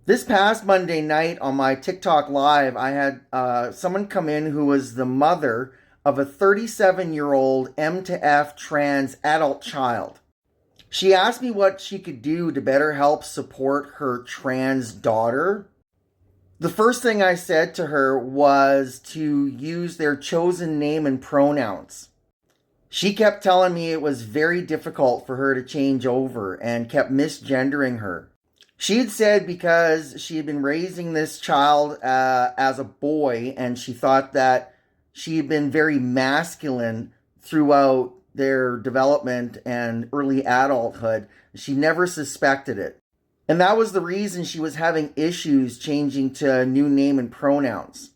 This past Monday night on my TikTok live, I had someone come in who was the mother of a 37-year-old M to F trans adult child. She asked me what she could do to better help support her trans daughter. The first thing I said to her was to use their chosen name and pronouns. She kept telling me it was very difficult for her to change over and kept misgendering her. She had said because she had been raising this child as a boy, and she thought that she had been very masculine throughout their development and early adulthood. She never suspected it. And that was the reason she was having issues changing to a new name and pronouns.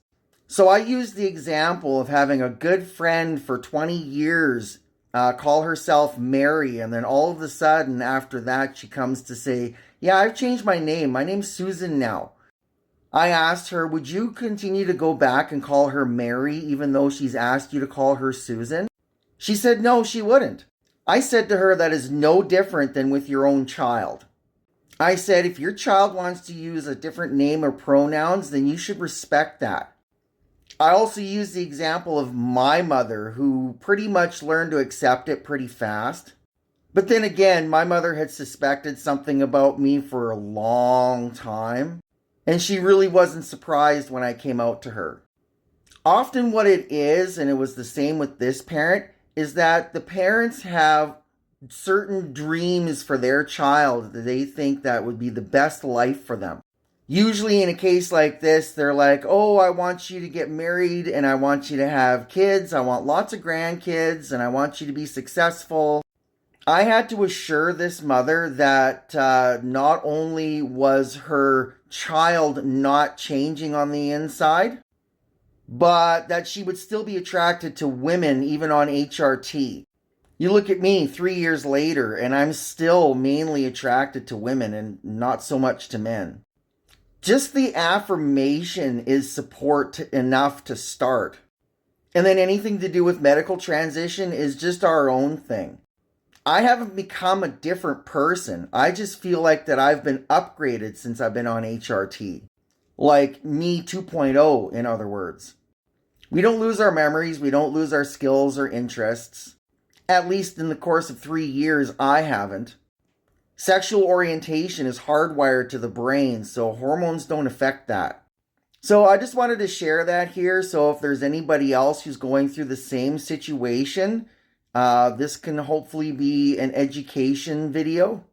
So I used the example of having a good friend for 20 years call herself Mary, and then all of a sudden after that she comes to say, yeah, I've changed my name. My name's Susan now. I asked her, would you continue to go back and call her Mary even though she's asked you to call her Susan? She said no, she wouldn't. I said to her, that is no different than with your own child. I said, if your child wants to use a different name or pronouns, then you should respect that. I also used the example of my mother, who pretty much learned to accept it pretty fast. But then again, my mother had suspected something about me for a long time, and she really wasn't surprised when I came out to her. Often what it is, and it was the same with this parent, is that the parents have certain dreams for their child that they think that would be the best life for them. Usually in a case like this, they're like, oh, I want you to get married and I want you to have kids. I want lots of grandkids and I want you to be successful. I had to assure this mother that not only was her child not changing on the inside, but that she would still be attracted to women even on HRT. You look at me 3 years later and I'm still mainly attracted to women and not so much to men. Just the affirmation is support enough to start. And then anything to do with medical transition is just our own thing. I haven't become a different person. I just feel like that I've been upgraded since I've been on HRT. Like me 2.0, in other words. We don't lose our memories. We don't lose our skills or interests. At least in the course of 3 years, I haven't. Sexual orientation is hardwired to the brain, so hormones don't affect that. So I just wanted to share that here, so if there's anybody else who's going through the same situation, this can hopefully be an education video.